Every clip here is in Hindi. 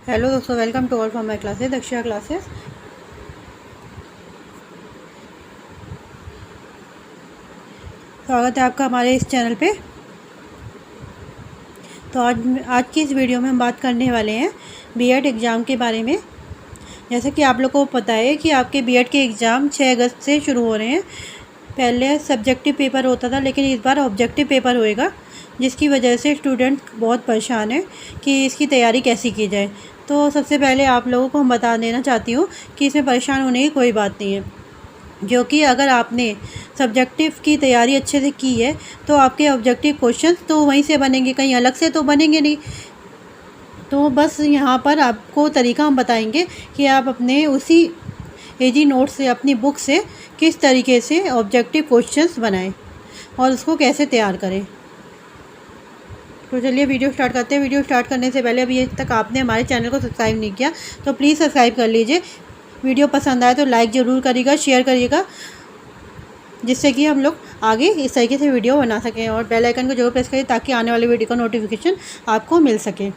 हेलो दोस्तों, welcome to all for my classes, Daksha classes. स्वागत है आपका हमारे इस चैनल पे। तो आज की इस वीडियो में हम बात करने वाले हैं बीएड एग्ज़ाम के बारे में। जैसे कि आप लोगों को पता है कि आपके बीएड के एग्ज़ाम 6 अगस्त से शुरू हो रहे हैं। पहले सब्जेक्टिव पेपर होता था, लेकिन इस बार ऑब्जेक्टिव पेपर होएगा, जिसकी वजह से स्टूडेंट बहुत परेशान है कि इसकी तैयारी कैसी की जाए। तो सबसे पहले आप लोगों को हम बता देना चाहती हूँ कि इसमें परेशान होने की कोई बात नहीं है, क्योंकि अगर आपने सब्जेक्टिव की तैयारी अच्छे से की है तो आपके ऑब्जेक्टिव क्वेश्चंस तो वहीं से बनेंगे, कहीं अलग से तो बनेंगे नहीं। तो बस यहाँ पर आपको तरीका हम बताएंगे कि आप अपने उसी एजी नोट से, अपनी बुक से किस तरीके से ऑब्जेक्टिव क्वेश्चंस बनाएं और उसको कैसे तैयार करें। तो चलिए वीडियो स्टार्ट करते हैं। वीडियो स्टार्ट करने से पहले अभी तक आपने हमारे चैनल को सब्सक्राइब नहीं किया तो प्लीज़ सब्सक्राइब कर लीजिए। वीडियो पसंद आए तो लाइक ज़रूर करिएगा, शेयर करिएगा, जिससे कि हम लोग आगे इस तरीके से वीडियो बना सकें। और बेल आइकन को जरूर प्रेस करिए ताकि आने वाले वीडियो का नोटिफिकेशन आपको मिल सके।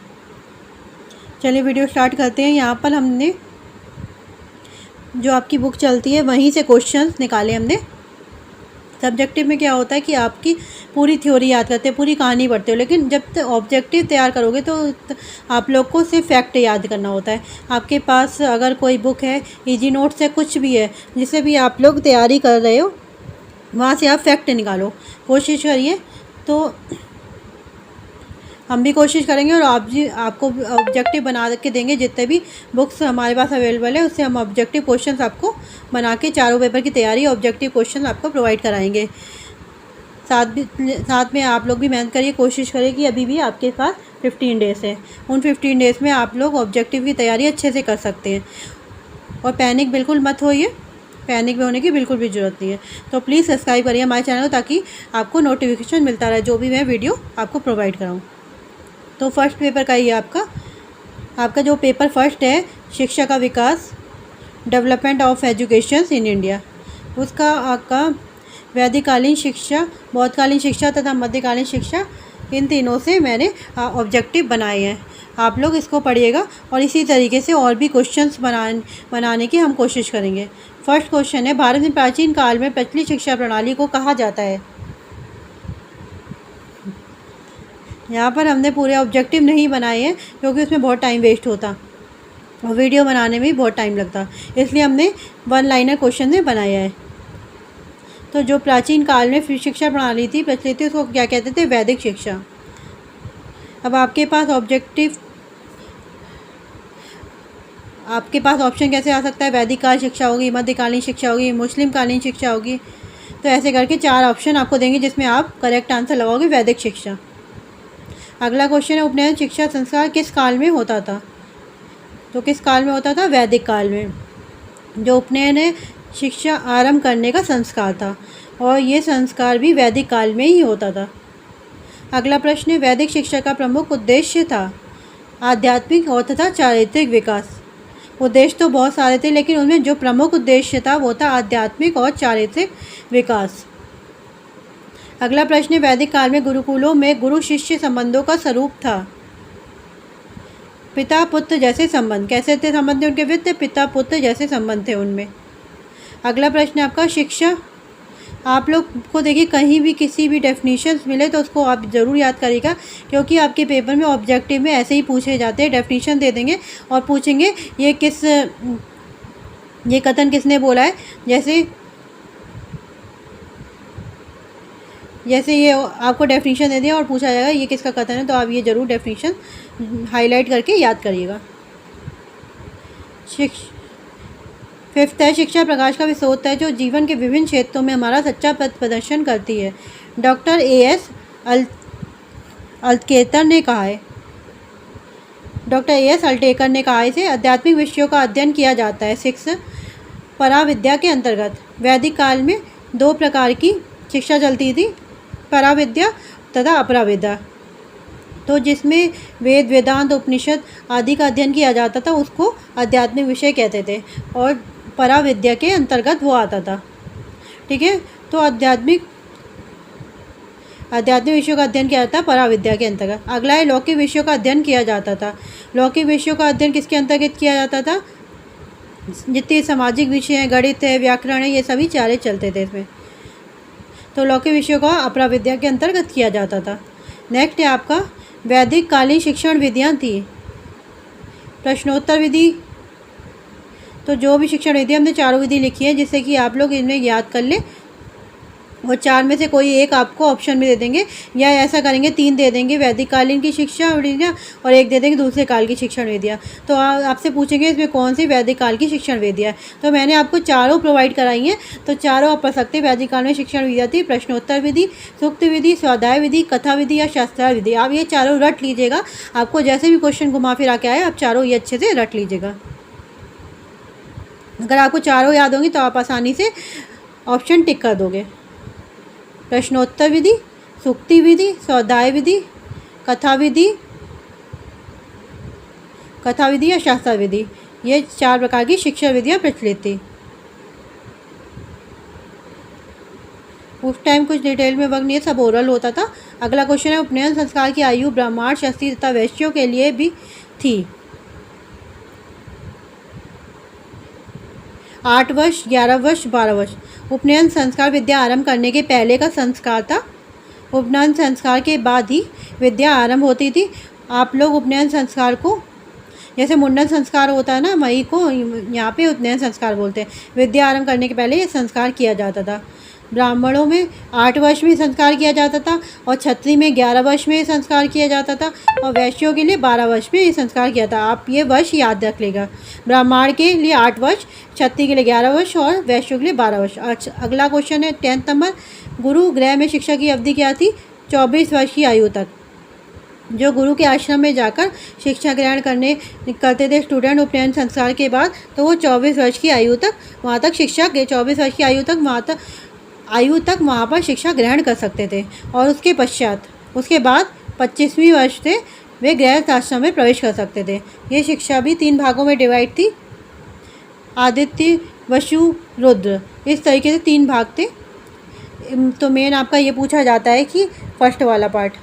चलिए वीडियो स्टार्ट करते हैं। यहाँ पर हमने जो आपकी बुक चलती है वहीं से क्वेश्चंस निकाले हमने। सब्जेक्टिव में क्या होता है कि आपकी पूरी थ्योरी याद करते हैं, पूरी कहानी पढ़ते हो, लेकिन जब ऑब्जेक्टिव तैयार करोगे तो आप लोग को सिर्फ फैक्ट याद करना होता है। आपके पास अगर कोई बुक है, इजी नोट्स है, कुछ भी है, जिससे भी आप लोग तैयारी कर रहे हो, वहाँ से आप फैक्ट निकालो, कोशिश करिए। तो हम भी कोशिश करेंगे और आपको ऑब्जेक्टिव बना के देंगे। जितने भी बुक्स हमारे पास अवेलेबल है उससे हम ऑब्जेक्टिव क्वेश्चंस आपको बना के चारों पेपर की तैयारी ऑब्जेक्टिव क्वेश्चन आपको प्रोवाइड कराएंगे। साथ में आप लोग भी मेहनत करिए, कोशिश करिए कि अभी भी आपके पास 15 डेज़ है। उन 15 डेज़ में आप लोग ऑब्जेक्टिव की तैयारी अच्छे से कर सकते हैं। और पैनिक बिल्कुल मत होइए, पैनिक में होने की बिल्कुल भी ज़रूरत नहीं है। तो प्लीज़ सब्सक्राइब करिए हमारे चैनल को ताकि आपको नोटिफिकेशन मिलता रहे जो भी मैं वीडियो आपको प्रोवाइड कराऊँ। तो फर्स्ट पेपर का ही आपका जो पेपर फर्स्ट है, शिक्षा का विकास, development of education in India, उसका आपका वैदिककालीन शिक्षा, बौद्धकालीन शिक्षा तथा मध्यकालीन शिक्षा, इन तीनों से मैंने ऑब्जेक्टिव बनाए हैं। आप लोग इसको पढ़िएगा और इसी तरीके से और भी क्वेश्चंस बनाने की हम कोशिश करेंगे। फर्स्ट क्वेश्चन है, भारत में प्राचीन काल में प्रचलित शिक्षा प्रणाली को कहा जाता है। यहाँ पर हमने पूरे ऑब्जेक्टिव नहीं बनाए हैं क्योंकि उसमें बहुत टाइम वेस्ट होता और वीडियो बनाने में भी बहुत टाइम लगता, इसलिए हमने वन लाइनर क्वेश्चन में बनाया है। तो जो प्राचीन काल में शिक्षा प्रणाली थी, प्रचलित थी, उसको क्या कहते थे? वैदिक शिक्षा। अब आपके पास ऑप्शन कैसे आ सकता है? वैदिक काल शिक्षा होगी, मध्यकालीन शिक्षा होगी, मुस्लिम कालीन शिक्षा होगी। तो ऐसे करके 4 ऑप्शन आपको देंगे जिसमें आप करेक्ट आंसर लगाओगे वैदिक शिक्षा। अगला क्वेश्चन है, उपनयन शिक्षा संस्कार किस काल में होता था? तो किस काल में होता था? वैदिक काल में। जो उपनयन है शिक्षा आरंभ करने का संस्कार था और ये संस्कार भी वैदिक काल में ही होता था। अगला प्रश्न है, वैदिक शिक्षा का प्रमुख उद्देश्य था आध्यात्मिक और तथा चारित्रिक विकास। उद्देश्य तो बहुत सारे थे, लेकिन उनमें जो प्रमुख उद्देश्य था वो था आध्यात्मिक और चारित्रिक विकास। अगला प्रश्न है, वैदिक काल में गुरुकुलों में गुरु शिष्य संबंधों का स्वरूप था पिता पुत्र जैसे संबंध। कैसे थे संबंध उनके वित्त? पिता पुत्र जैसे संबंध थे उनमें। अगला प्रश्न है आपका, शिक्षा। आप लोग को देखिए कहीं भी किसी भी डेफिनेशंस मिले तो उसको आप ज़रूर याद करिएगा, क्योंकि आपके पेपर में ऑब्जेक्टिव में ऐसे ही पूछे जाते हैं। डेफिनेशन दे देंगे और पूछेंगे ये कथन किसने बोला है। जैसे ये आपको डेफिनेशन दे दिया और पूछा जाएगा ये किसका कथन है, तो आप ये ज़रूर डेफिनेशन हाईलाइट करके याद करिएगा। फिफ्थ है, शिक्षा प्रकाश का विस्रोत है जो जीवन के विभिन्न क्षेत्रों में हमारा सच्चा पथ प्रदर्शन करती है। Doctor A.S. अल्टकेतर ने कहा है। Doctor A.S. अल्टेकर ने कहा, इसे आध्यात्मिक विषयों का अध्ययन किया जाता है। 6 पराविद्या के अंतर्गत। वैदिक काल में 2 प्रकार की शिक्षा चलती थी, पराविद्या तथा अपराविद्या। तो जिसमें वेद, वेदांत, उपनिषद आदि का अध्ययन किया जाता था उसको आध्यात्मिक विषय कहते थे और पराविद्या के अंतर्गत वो आता था। ठीक है, तो आध्यात्मिक विषयों का अध्ययन किया जाता है पराविद्या के अंतर्गत। अगला है लौकिक विषयों का अध्ययन किया जाता था। लौकिक विषयों का अध्ययन किसके अंतर्गत किया जाता था? जितने सामाजिक विषय हैं, गणित है, व्याकरण है, ये सभी चारे चलते थे इसमें। तो लौकिक विषयों का अपराविद्या के अंतर्गत किया जाता था। नेक्स्ट है आपका वैदिक कालीन शिक्षण विधियाँ थी। प्रश्नोत्तर विधि, तो जो भी शिक्षण विधि हमने चारों विधि लिखी है जिससे कि आप लोग इन्हें याद कर लें, और चार में से कोई एक आपको ऑप्शन में दे देंगे, या ऐसा करेंगे 3 दे देंगे वैदिक कालीन की शिक्षा विधियाँ और 1 दे देंगे दूसरे काल की शिक्षण विधियाँ। तो आपसे पूछेंगे इसमें कौन सी वैदिक काल की शिक्षण विधियाँ। तो मैंने आपको चारों प्रोवाइड कराई हैं, तो चारों आप पढ़ सकते हैं। वैदिक काल में शिक्षण विधियाँ थी प्रश्नोत्तर विधि, सूक्त विधि, स्वाध्याय विधि, कथा विधि या शास्त्रार्थ विधि। आप ये चारों रट लीजिएगा, आपको जैसे भी क्वेश्चन घुमा फिरा के आए आप चारों ये अच्छे से रट लीजिएगा। अगर आपको चारों याद होंगी तो आप आसानी से ऑप्शन टिक कर दोगे। प्रश्नोत्तर विधि, सूक्ति विधि, स्वाध्याय विधि, कथा विधि या शास्त्र विधि, ये 4 प्रकार की शिक्षा विधियाँ प्रचलित थी। उस टाइम कुछ डिटेल में वर्क नहीं है, सब ओरल होता था। अगला क्वेश्चन है उपनयन संस्कार की आयु ब्राह्मण, क्षत्रिय तथा वैश्यों के लिए भी थी 8 वर्ष, 11 वर्ष, 12 वर्ष। उपनयन संस्कार विद्या आरंभ करने के पहले का संस्कार था। उपनयन संस्कार के बाद ही विद्या आरंभ होती थी। आप लोग उपनयन संस्कार को, जैसे मुंडन संस्कार होता है ना मई को, यहाँ पे उपनयन संस्कार बोलते हैं। विद्या आरंभ करने के पहले ये संस्कार किया जाता था। ब्राह्मणों में 8 वर्ष में संस्कार किया जाता था, और क्षत्रिय में 11 वर्ष में संस्कार किया जाता था, और वैश्यों के लिए 12 वर्ष में ये संस्कार किया था। आप ये वर्ष याद रख लेगा। ब्राह्मण के लिए 8 वर्ष, क्षत्रिय के लिए 11 वर्ष और वैश्यों के लिए 12 वर्ष। अच्छा, अगला क्वेश्चन है 10th नंबर, गुरु गृह में शिक्षा की अवधि क्या थी? 24 वर्ष की आयु तक। जो गुरु के आश्रम में जाकर शिक्षा ग्रहण करते थे स्टूडेंट उपनयन संस्कार के बाद, तो वो 24 वर्ष की आयु तक वहाँ तक शिक्षा 24 वर्ष की आयु तक वहाँ पर शिक्षा ग्रहण कर सकते थे। और उसके बाद 25वीं वर्ष से वे गृहस्थ आश्रम में प्रवेश कर सकते थे। ये शिक्षा भी 3 भागों में डिवाइड थी, आदित्य, वसु, रुद्र, इस तरीके से 3 भाग थे। तो मेन आपका ये पूछा जाता है कि फर्स्ट वाला पार्ट,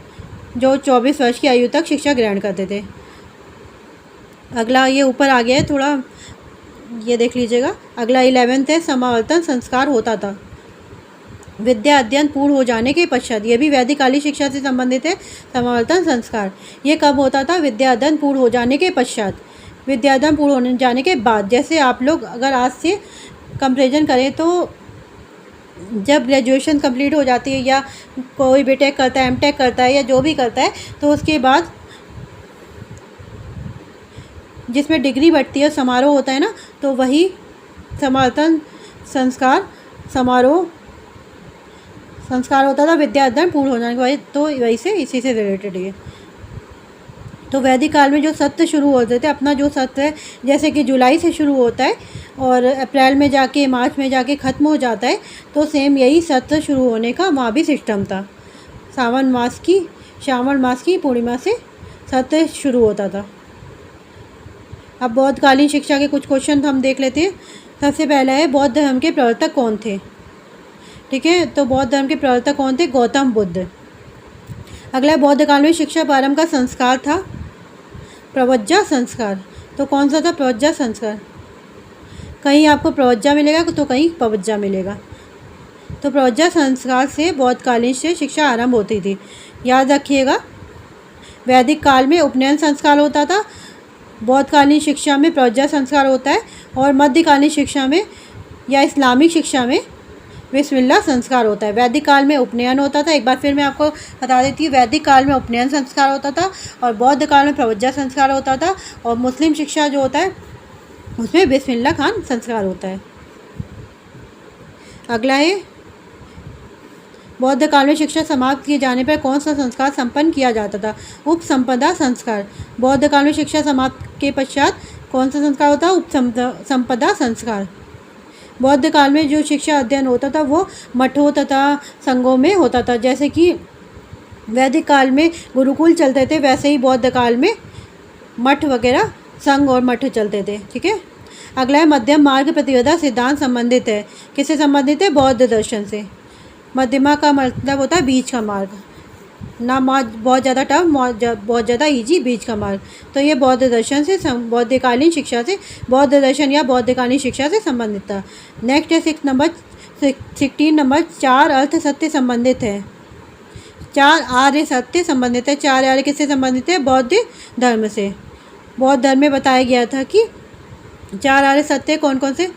जो 24 वर्ष की आयु तक शिक्षा ग्रहण करते थे। अगला ये ऊपर आ गया है, थोड़ा ये देख लीजिएगा। अगला 11th है, समावर्तन संस्कार होता था विद्या अध्ययन पूर्ण हो जाने के पश्चात। ये भी वैदिक कालीन शिक्षा से संबंधित है। समावर्तन संस्कार ये कब होता था? विद्या अध्ययन पूर्ण हो जाने के पश्चात। विद्या अध्ययन पूर्ण होने जाने के बाद, जैसे आप लोग अगर आज से कंपैरिजन करें तो जब ग्रेजुएशन कंप्लीट हो जाती है, या कोई बीटेक करता है, एमटेक करता है, या जो भी करता है, तो उसके बाद जिसमें डिग्री बढ़ती है, समारोह होता है ना, तो वही समावर्तन संस्कार होता था विद्या अध्ययन पूर्ण हो जाने के बाद। तो वही से इसी से रिलेटेड है। तो वैदिक काल में जो सत्र शुरू होते थे, अपना जो सत्र है जैसे कि जुलाई से शुरू होता है और अप्रैल में जाके मार्च में जाके ख़त्म हो जाता है, तो सेम यही सत्र शुरू होने का वहाँ भी सिस्टम था। श्रावण मास की पूर्णिमा से सत्र शुरू होता था। अब बौद्धकालीन शिक्षा के कुछ क्वेश्चन हम देख लेते हैं। सबसे पहला है बौद्ध धर्म के प्रवर्तक कौन थे? ठीक है, तो बौद्ध धर्म के प्रवर्तक कौन थे? गौतम बुद्ध। अगला बौद्ध काल में शिक्षा प्रारंभ का संस्कार था प्रवज्जा संस्कार। तो कौन सा था? प्रवज्जा संस्कार। कहीं आपको प्रवज्जा मिलेगा तो कहीं पवज्जा मिलेगा। तो प्रवज्जा संस्कार से बौद्ध कालीन से शिक्षा आरंभ होती थी। याद रखिएगा, वैदिक काल में उपनयन संस्कार होता था, बौद्ध कालीन शिक्षा में प्रवज्जा संस्कार होता है, और मध्यकालीन शिक्षा में या इस्लामिक शिक्षा में बिस्मिल्लाह संस्कार होता है। वैदिक काल में उपनयन होता था। एक बार फिर मैं आपको बता देती हूँ, वैदिक काल में उपनयन संस्कार होता था और बौद्ध काल में प्रवज्जा संस्कार होता था, और मुस्लिम शिक्षा जो होता है उसमें बिस्मिल्लाह खान संस्कार होता है। अगला है बौद्ध काल में शिक्षा समाप्त किए जाने पर कौन सा संस्कार संपन्न किया जाता था? उपसंपदा संस्कार। बौद्ध काल में शिक्षा समाप्त के पश्चात कौन सा संस्कार होता है? उपसंपदा संस्कार। बौद्ध काल में जो शिक्षा अध्ययन होता था वो मठों तथा संघों में होता था। जैसे कि वैदिक काल में गुरुकुल चलते थे, वैसे ही बौद्ध काल में मठ वगैरह, संघ और मठ चलते थे। ठीक है, अगला है मध्यम मार्ग प्रतिपदा सिद्धांत संबंधित है। किससे संबंधित है? बौद्ध दर्शन से। मध्यमा का मतलब होता है बीच का मार्ग। ना बहुत ज़्यादा टफ, बहुत ज़्यादा इजी, बीच का मार्ग। तो ये बौद्ध दर्शन से बौद्धकालीन शिक्षा से, बौद्ध दर्शन या बौद्धकालीन शिक्षा से संबंधित था। नेक्स्ट है 16 नंबर 4 अर्थ सत्य संबंधित है। 4 आर्य सत्य संबंधित है। 4 आर्य किससे संबंधित है? बौद्ध धर्म से। बौद्ध धर्म में बताया गया था कि 4 आर्य सत्य कौन कौन से?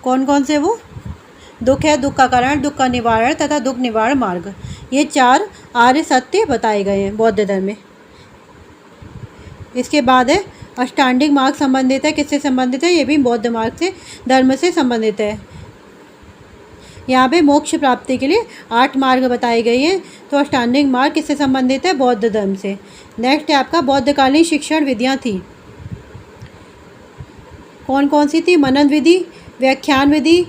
कौन कौन से? वो दुख है, दुख का कारण, दुख का निवारण तथा दुख निवारण मार्ग। ये 4 आर्य सत्य बताए गए हैं बौद्ध धर्म में। इसके बाद है अष्टांगिक मार्ग संबंधित है। किससे संबंधित है? ये भी बौद्ध मार्ग से, धर्म से संबंधित है। यहाँ पे मोक्ष प्राप्ति के लिए 8 मार्ग बताए गए हैं। तो अष्टांगिक मार्ग किससे संबंधित है? बौद्ध धर्म से। नेक्स्ट है आपका बौद्धकालीन शिक्षण विधियाँ थी। कौन कौन सी थी? मनन विधि, व्याख्यान विधि,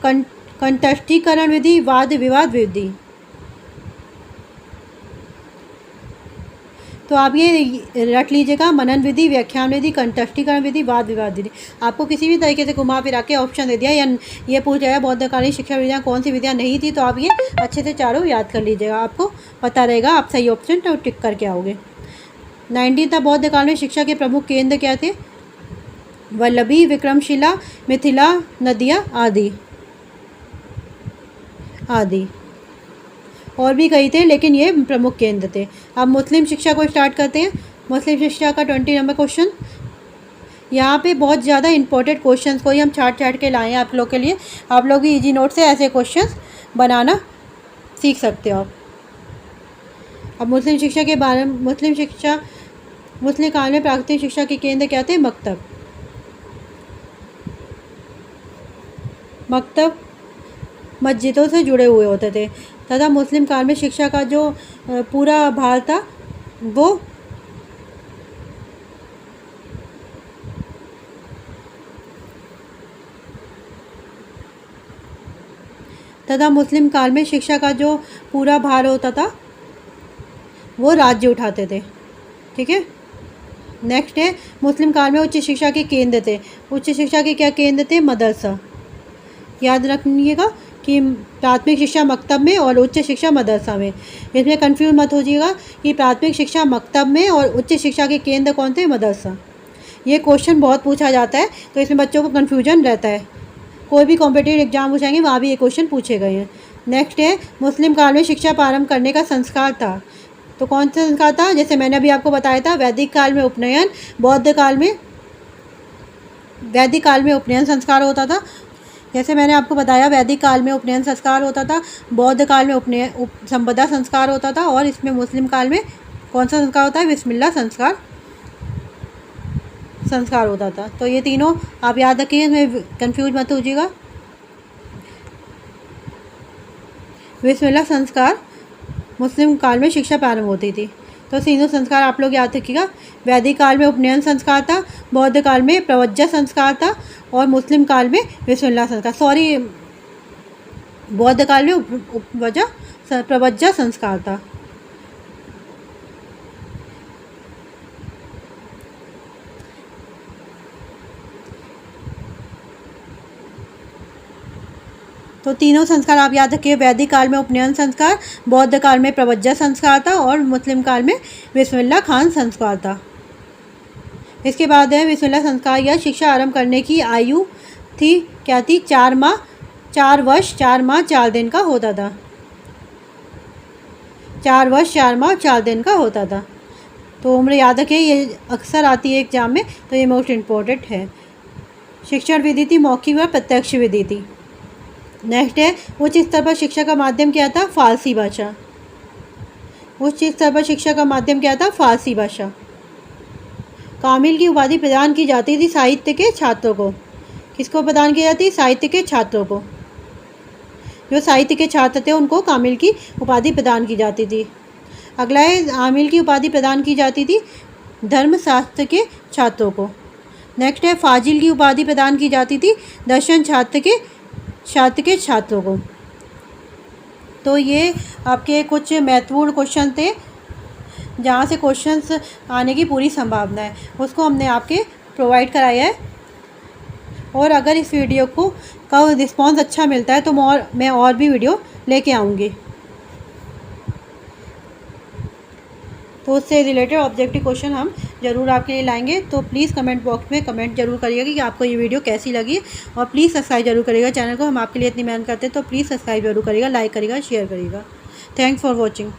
कंठस्थीकरण विधि, वाद विवाद विधि। तो आप ये रट लीजिएगा, मनन विधि, व्याख्यान विधि, कंठस्थीकरण विधि, वाद विवाद विधि। आपको किसी भी तरीके से घुमा फिरा के ऑप्शन दे दिया या ये पूछ जाएगा बौद्धकालीन शिक्षा विधियाँ कौन सी विधियाँ नहीं थी, तो आप ये अच्छे से चारों याद कर लीजिएगा, आपको पता रहेगा, आप सही ऑप्शन तो टिक करके आओगे। 19 था बौद्धकालीन शिक्षा के प्रमुख केंद्र क्या थे? वल्लभी, विक्रमशिला, मिथिला, नदिया आदि आदि। और भी कई थे लेकिन ये प्रमुख केंद्र थे। अब मुस्लिम शिक्षा को स्टार्ट करते हैं। मुस्लिम शिक्षा का 20 नंबर क्वेश्चन। यहाँ पे बहुत ज़्यादा इंपॉर्टेंट क्वेश्चंस को ही हम छाट के लाए हैं आप लोग के लिए। आप लोग भी इजी नोट से ऐसे क्वेश्चंस बनाना सीख सकते हो आप। अब मुस्लिम शिक्षा के बारे में, मुस्लिम काल में प्राकृतिक शिक्षा के केंद्र क्या थे? मकतब मस्जिदों से जुड़े हुए होते थे तथा मुस्लिम काल में शिक्षा का जो पूरा भार था वो होता था वो राज्य उठाते थे। ठीक है। नेक्स्ट है मुस्लिम काल में उच्च शिक्षा के केंद्र थे। उच्च शिक्षा के क्या केंद्र थे? मदरसा। याद रखिएगा कि प्राथमिक शिक्षा मकतब में और उच्च शिक्षा मदरसा में। इसमें कंफ्यूज मत हो जाइएगा कि प्राथमिक शिक्षा मकतब में और उच्च शिक्षा के केंद्र कौन थे? मदरसा। ये क्वेश्चन बहुत पूछा जाता है तो इसमें बच्चों को कन्फ्यूजन रहता है। कोई भी कॉम्पिटिटिव एग्जाम पूछेंगे वहाँ भी ये क्वेश्चन पूछे गए हैं। नेक्स्ट है मुस्लिम काल में शिक्षा प्रारंभ करने का संस्कार था। तो कौन सा संस्कार था? जैसे मैंने अभी आपको बताया था, वैदिक काल में उपनयन, वैदिक काल में उपनयन संस्कार होता था। जैसे मैंने आपको बताया वैदिक काल में उपनयन संस्कार होता था, बौद्ध काल में संपदा संस्कार होता था और इसमें मुस्लिम काल में कौन सा संस्कार होता है? बिस्मिल्लाह संस्कार होता था। तो ये तीनों आप याद रखिए, इसमें कंफ्यूज मत हो जाइएगा। बिस्मिल्लाह संस्कार मुस्लिम काल में शिक्षा प्रारंभ होती थी। तो तीनों संस्कार आप लोग याद रखिएगा। वैदिक काल में उपनयन संस्कार था, बौद्ध काल में प्रवज्जा संस्कार था और मुस्लिम काल में बिस्मिल्लाह संस्कार, बौद्ध काल में प्रवज्जा संस्कार था। तो तीनों संस्कार आप याद रखिए। वैदिक काल में उपनयन संस्कार, बौद्ध काल में प्रवज्जा संस्कार था और मुस्लिम काल में बिस्मिल्लाह खान संस्कार था। इसके बाद है बिस्मिल्लाह संस्कार या शिक्षा आरंभ करने की आयु थी क्या थी? 4 वर्ष 4 माह 4 दिन का होता था। 4 वर्ष 4 माह 4 दिन का होता था। तो उम्र याद रखिए, ये अक्सर आती है एग्जाम में, तो ये मोस्ट इम्पोर्टेंट है। शिक्षण विधि थी मौखिक व प्रत्यक्ष विधि थी। नेक्स्ट है उच्च स्तर पर शिक्षा का माध्यम क्या था? फारसी भाषा। उच्च स्तर पर शिक्षा का माध्यम क्या था? फारसी भाषा। कामिल की उपाधि प्रदान की जाती थी साहित्य के छात्रों को। किसको प्रदान की जाती? साहित्य के छात्रों को। जो साहित्य के छात्र थे उनको कामिल की उपाधि प्रदान की जाती थी। अगला है आमिल की उपाधि प्रदान की जाती थी धर्मशास्त्र के छात्रों को। नेक्स्ट है फाजिल की उपाधि प्रदान की जाती थी दर्शन शास्त्र के छात्रों को। तो ये आपके कुछ महत्वपूर्ण क्वेश्चन थे जहाँ से क्वेश्चंस आने की पूरी संभावना है, उसको हमने आपके प्रोवाइड कराया है। और अगर इस वीडियो का रिस्पॉन्स अच्छा मिलता है तो मैं और भी वीडियो लेके आऊँगी। तो उससे रिलेटेड ऑब्जेक्टिव क्वेश्चन हम ज़रूर आपके लिए लाएंगे। तो प्लीज़ कमेंट बॉक्स में कमेंट जरूर करिएगा कि आपको ये वीडियो कैसी लगी, और प्लीज़ सब्सक्राइब जरूर करिएगा चैनल को। हम आपके लिए इतनी मेहनत करते हैं तो प्लीज़ सब्सक्राइब जरूर करिएगा, लाइक करिएगा, शेयर करिएगा। Thanks for watching.